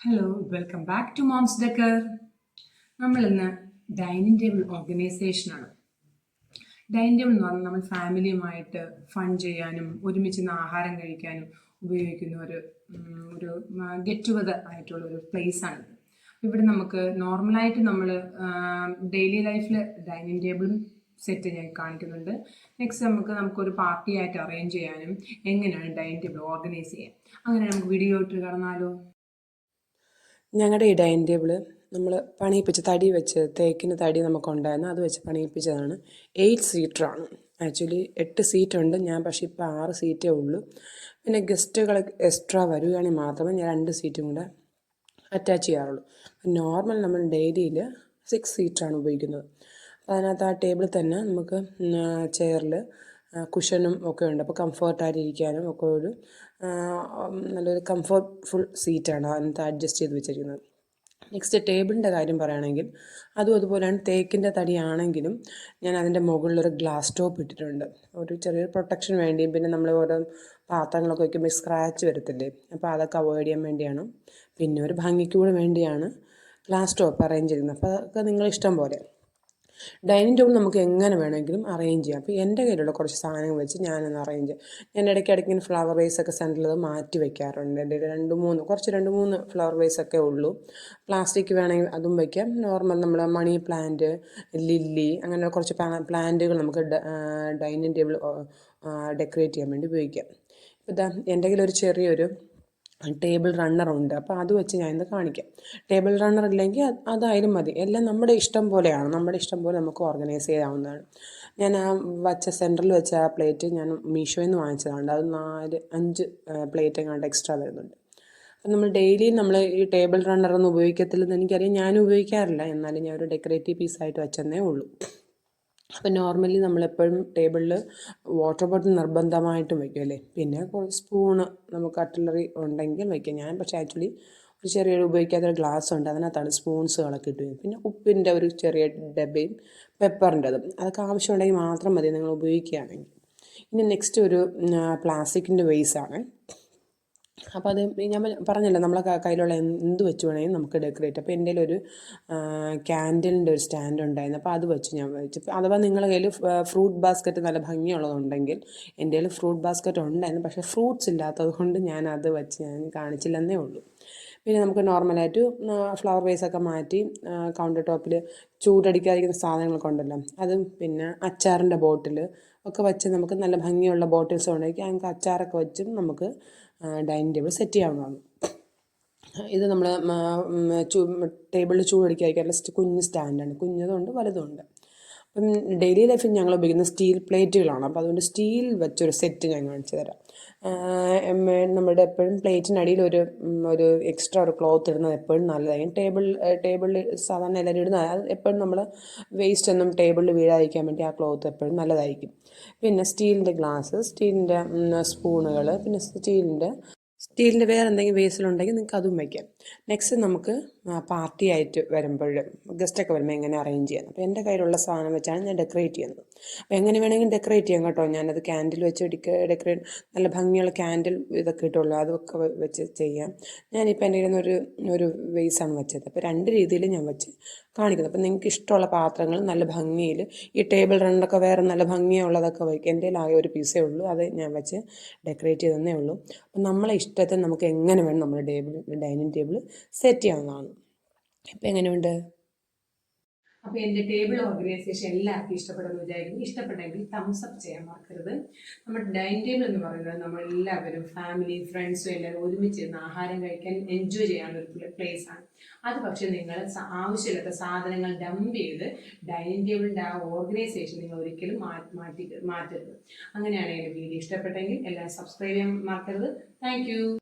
Hello welcome back to Mom's Decor. നമ്മൾ ഇന്ന് dining table ഓർഗനൈസേഷനാണ്. ഡൈനിങ് ടേബിൾ എന്ന് പറഞ്ഞാൽ നമ്മൾ ഫാമിലിയുമായിട്ട് ഫൺ ചെയ്യാനും ഒരുമിച്ച് ആഹാരം കഴിക്കാനും ഉപയോഗിക്കുന്ന ഒരു ഗെറ്റ് ടുഗദർ ആയിട്ടുള്ള ഒരു പ്ലേസ് ആണ്. ഇവിടെ നമുക്ക് നോർമലായിട്ട് നമ്മൾ ഡെയിലി ലൈഫിൽ ഡൈനിങ് ടേബിളും സെറ്റ് ഞാൻ കാണിക്കുന്നുണ്ട്. നെക്സ്റ്റ് നമുക്കൊരു പാർട്ടി ആയിട്ട് അറേഞ്ച് ചെയ്യാനും എങ്ങനെയാണ് ഡൈനിങ് ടേബിൾ ഓർഗനൈസ് ചെയ്യാൻ, അങ്ങനെ നമുക്ക് വീഡിയോ ഇട്ട് കടന്നാലോ. ഞങ്ങളുടെ ഈ ഡൈനിങ് ടേബിള് നമ്മൾ പണിയിപ്പിച്ച് തടി വെച്ച് തേക്കിന് തടി നമുക്കുണ്ടായിരുന്നു, അത് വെച്ച് പണിയിപ്പിച്ചതാണ്. 8 സീറ്ററാണ്. ആക്ച്വലി 8 സീറ്റുണ്ട്, ഞാൻ പക്ഷേ ഇപ്പോൾ 6 സീറ്റേ ഉള്ളൂ. പിന്നെ ഗസ്റ്റുകൾ എക്സ്ട്രാ വരികയാണെങ്കിൽ മാത്രമേ ഞാൻ 2 സീറ്റും കൂടെ അറ്റാച്ച് ചെയ്യാറുള്ളൂ. നോർമൽ നമ്മൾ ഡെയിലിയിൽ 6 സീറ്ററാണ് ഉപയോഗിക്കുന്നത്. അപ്പോൾ അതിനകത്ത് ആ ടേബിളിൽ തന്നെ നമുക്ക് ചെയറിൽ കുഷനും ഒക്കെ ഉണ്ട്. അപ്പോൾ കംഫർട്ടായിട്ട് ഇരിക്കാനും ഒക്കെ ഒരു നല്ലൊരു കംഫർട്ട്ഫുൾ സീറ്റാണ് അതിനകത്ത് അഡ്ജസ്റ്റ് ചെയ്ത് വെച്ചിരിക്കുന്നത്. നെക്സ്റ്റ് ടേബിളിൻ്റെ കാര്യം പറയുകയാണെങ്കിൽ അതുപോലെയാണ്. തേക്കിൻ്റെ തടിയാണെങ്കിലും ഞാൻ അതിൻ്റെ മുകളിലൊരു ഗ്ലാസ് ടോപ്പ് ഇട്ടിട്ടുണ്ട്, ഒരു ചെറിയൊരു പ്രൊട്ടക്ഷൻ വേണ്ടിയും. പിന്നെ നമ്മൾ ഓരോ പാത്രങ്ങളൊക്കെ വയ്ക്കുമ്പോൾ സ്ക്രാച്ച് വരത്തില്ലേ, അപ്പോൾ അതൊക്കെ അവോയ്ഡ് ചെയ്യാൻ വേണ്ടിയാണ്. പിന്നെ ഒരു ഭംഗിക്ക് കൂടെ വേണ്ടിയാണ് ഗ്ലാസ് ടോപ്പ് അറേഞ്ച് ചെയ്യുന്നത്. അപ്പോൾ അതൊക്കെ നിങ്ങളിഷ്ടം പോലെ. ഡൈനിങ് ടേബിൾ നമുക്ക് എങ്ങനെ വേണമെങ്കിലും അറേഞ്ച് ചെയ്യാം. അപ്പോൾ എൻ്റെ കയ്യിലുള്ള കുറച്ച് സാധനങ്ങൾ വെച്ച് ഞാനൊന്ന് അറേഞ്ച് ചെയ്യാം. ഞാൻ ഇടയ്ക്കിടയ്ക്ക് ഇങ്ങനെ ഫ്ലവർ വേസൊക്കെ സെൻറ്ററിൽ മാറ്റി വെക്കാറുണ്ട്. എൻ്റെ രണ്ട് മൂന്ന് ഫ്ലവർ വേസൊക്കെ ഉള്ളൂ. പ്ലാസ്റ്റിക് വേണമെങ്കിൽ അതും വയ്ക്കാം. നോർമൽ നമ്മൾ മണി പ്ലാന്റ്, ലില്ലി, അങ്ങനെ കുറച്ച് പ്ലാന്റുകൾ നമുക്ക് ഡൈനിങ് ടേബിൾ ഡെക്കറേറ്റ് ചെയ്യാൻ വേണ്ടി ഉപയോഗിക്കാം. ഇപ്പോൾ ഇതാ എൻ്റെ കയ്യിലൊരു ചെറിയൊരു ടേബിൾ റണ്ണറുണ്ട്, അപ്പോൾ അത് വെച്ച് ഞാൻ ഇന്ന് കാണിക്കാം. ടേബിൾ റണ്ണർ ഇല്ലെങ്കിൽ അതായാലും മതി. എല്ലാം നമ്മുടെ ഇഷ്ടം പോലെയാണ്, നമ്മുടെ ഇഷ്ടം പോലെ നമുക്ക് ഓർഗനൈസ് ചെയ്യാവുന്നതാണ്. ഞാൻ ആ സെൻറ്ററിൽ വെച്ച ആ പ്ലേറ്റ് ഞാൻ മീഷോയിൽ നിന്ന് വാങ്ങിച്ചതാണ്. അത് 5 പ്ലേറ്റ് എങ്ങാണ്ട് എക്സ്ട്രാ വരുന്നുണ്ട്. അപ്പം നമ്മൾ ഡെയിലി ഈ ടേബിൾ റണ്ണറൊന്നും ഉപയോഗിക്കത്തില്ലെന്ന് എനിക്കറിയാം, ഞാനും ഉപയോഗിക്കാറില്ല. എന്നാലും ഞാൻ ഒരു ഡെക്കറേറ്റീവ് പീസായിട്ട് വെച്ചെന്നേ ഉള്ളൂ. അപ്പം നോർമലി നമ്മളെപ്പോഴും ടേബിളിൽ വാട്ടർ ബോട്ടിൽ നിർബന്ധമായിട്ടും വയ്ക്കുമല്ലേ. പിന്നെ സ്പൂണ് നമുക്ക് കട്ട്ലറി ഉണ്ടെങ്കിൽ വയ്ക്കാം. ഞാൻ പക്ഷേ ആക്ച്വലി ഒരു ചെറിയൊരു ഉപയോഗിക്കാത്തൊരു ഗ്ലാസ് ഉണ്ട്, അതിനകത്താണ് സ്പൂൺസുകളൊക്കെ ഇട്ട്. പിന്നെ ഉപ്പിൻ്റെ ഒരു ചെറിയ ഡബ്ബയും പെപ്പറിൻ്റെതും, അതൊക്കെ ആവശ്യമുണ്ടെങ്കിൽ മാത്രം മതി നിങ്ങൾ ഉപയോഗിക്കുകയാണെങ്കിൽ. ഇനി നെക്സ്റ്റ് ഒരു പ്ലാസ്റ്റിക്കിൻ്റെ വേസാണ്. അപ്പോൾ അത് ഞാൻ പറഞ്ഞല്ലോ, നമ്മളെ കയ്യിലുള്ള എന്ത് വെച്ച് വേണമെങ്കിലും നമുക്ക് ഡെക്കറേറ്റ്. അപ്പോൾ എൻ്റെ ഒരു ക്യാൻഡിലിൻ്റെ ഒരു സ്റ്റാൻഡ് ഉണ്ടായിരുന്നു, അപ്പോൾ അത് വെച്ച് ഞാൻ വെച്ചു. അഥവാ നിങ്ങളുടെ കയ്യിൽ ഫ്രൂട്ട് ബാസ്ക്കറ്റ് നല്ല ഭംഗിയുള്ളതുണ്ടെങ്കിൽ, എൻ്റെ കയ്യിൽ ഫ്രൂട്ട് ബാസ്ക്കറ്റ് ഉണ്ടായിരുന്നു, പക്ഷേ ഫ്രൂട്ട്സ് ഇല്ലാത്തത് കൊണ്ട് ഞാൻ അത് വെച്ച് ഞാൻ കാണിച്ചില്ലെന്നേ ഉള്ളൂ. പിന്നെ നമുക്ക് നോർമലായിട്ട് ഫ്ലവർ വേസൊക്കെ മാറ്റി കൗണ്ടർ ടോപ്പിൽ ചൂടടിക്കാതിരിക്കുന്ന സാധനങ്ങളൊക്കെ ഉണ്ടല്ലോ, അതും പിന്നെ അച്ചാറിൻ്റെ ബോട്ടിൽ ഒക്കെ വെച്ച് നമുക്ക് നല്ല ഭംഗിയുള്ള ബോട്ടിൽസ് ഉണ്ടെങ്കിൽ ഞങ്ങൾക്ക് അച്ചാറൊക്കെ വെച്ചും നമുക്ക് ഡൈനിങ് ടേബിൾ സെറ്റ് ചെയ്യാവുന്നതാണ്. ഇത് നമ്മൾ ടേബിളിൽ ചൂടടിക്കാതിരിക്കാനുള്ള കുഞ്ഞ് സ്റ്റാൻഡാണ്, കുഞ്ഞതുണ്ട് വലുതുണ്ട്. അപ്പം ഡെയിലി ലൈഫിൽ ഞങ്ങൾ ഉപയോഗിക്കുന്ന സ്റ്റീൽ പ്ലേറ്റുകളാണ്. അപ്പോൾ അതുകൊണ്ട് സ്റ്റീൽ വെച്ചൊരു സെറ്റ് ഞാൻ കാണിച്ചു തരാം. നമ്മുടെ എപ്പോഴും പ്ലേറ്റിനടിയിൽ ഒരു എക്സ്ട്രാ ഒരു ക്ലോത്ത് ഇടുന്നത് എപ്പോഴും നല്ലതായിരിക്കും. ടേബിളിൽ സാധാരണ എല്ലാവരും ഇടുന്നത്, അത് എപ്പോഴും നമ്മൾ വേസ്റ്റ് ഒന്നും ടേബിളിൽ വീഴാതിരിക്കാൻ വേണ്ടി ആ ക്ലോത്ത് എപ്പോഴും നല്ലതായിരിക്കും. പിന്നെ സ്റ്റീലിൻ്റെ ഗ്ലാസ്, സ്റ്റീലിൻ്റെ സ്പൂണുകൾ, പിന്നെ സ്റ്റീലിൻ്റെ വേറെ എന്തെങ്കിലും വേസിലുണ്ടെങ്കിൽ നിങ്ങൾക്ക് അതും വയ്ക്കാം. നെക്സ്റ്റ് നമുക്ക് പാർട്ടി ആയിട്ട് വരുമ്പോൾ ഗസ്റ്റൊക്കെ വരുമ്പോൾ എങ്ങനെ അറേഞ്ച് ചെയ്യാം. അപ്പോൾ എൻ്റെ കയ്യിലുള്ള സാധനം വെച്ചാണ് ഞാൻ ഡെക്കറേറ്റ് ചെയ്യുന്നത്. അപ്പോൾ എങ്ങനെ വേണമെങ്കിലും ഡെക്കറേറ്റ് ചെയ്യാം കേട്ടോ. ഞാനത് ക്യാൻഡിൽ വെച്ച് ഡെക്കറേറ്റ്, നല്ല ഭംഗിയുള്ള ക്യാൻഡിൽ ഇതൊക്കെ ഇട്ടുള്ളൂ, അതൊക്കെ വെച്ച് ചെയ്യാം. ഞാനിപ്പോൾ എൻ്റെ കയ്യിൽ ഒരു വേസാണ് വെച്ചത്. അപ്പോൾ 2 രീതിയിൽ ഞാൻ വെച്ച് കാണിക്കുന്നത്. അപ്പോൾ നിങ്ങൾക്ക് ഇഷ്ടമുള്ള പാത്രങ്ങൾ നല്ല ഭംഗിയിൽ, ഈ ടേബിൾ റണ്ണൊക്കെ വേറെ നല്ല ഭംഗിയുള്ളതൊക്കെ വയ്ക്കും. എൻ്റെ ആകെ ഒരു പീസേ ഉള്ളൂ, അത് ഞാൻ വെച്ച് ഡെക്കറേറ്റ് ചെയ്തതന്നേ ഉള്ളൂ. അപ്പം നമ്മളെ ഇഷ്ടത്തിന് നമുക്ക് എങ്ങനെ വേണം നമ്മുടെ ഡൈനിങ് ടേബിൾ സെറ്റ് ചെയ്യാവുന്നതാണ്. ഇപ്പം എങ്ങനെയുണ്ട്? അപ്പോൾ എൻ്റെ ടേബിൾ ഓർഗനൈസേഷൻ എല്ലാവർക്കും ഇഷ്ടപ്പെടുന്നു വിചാരിക്കും. ഇഷ്ടപ്പെട്ടെങ്കിൽ തംസ് അപ്പ് ചെയ്യാൻ മറക്കരുത്. നമ്മുടെ ഡൈനിങ് ടേബിൾ എന്ന് പറയുന്നത് നമ്മളെല്ലാവരും ഫാമിലി ഫ്രണ്ട്സും എല്ലാവരും ഒരുമിച്ചിരുന്ന് ആഹാരം കഴിക്കാൻ എൻജോയ് ചെയ്യാനൊരു പ്ലേസ് ആണ്. അത് പക്ഷേ നിങ്ങൾ ആവശ്യമില്ലാത്ത സാധനങ്ങൾ ഡംപ് ചെയ്ത് ഡൈനിങ് ടേബിളിൻ്റെ ആ ഓർഗനൈസേഷൻ നിങ്ങൾ ഒരിക്കലും മാറ്റരുത്. അങ്ങനെയാണ് എൻ്റെ വീഡിയോ ഇഷ്ടപ്പെട്ടെങ്കിൽ എല്ലാവരും സബ്സ്ക്രൈബ് ചെയ്യാൻ മറക്കരുത്. താങ്ക്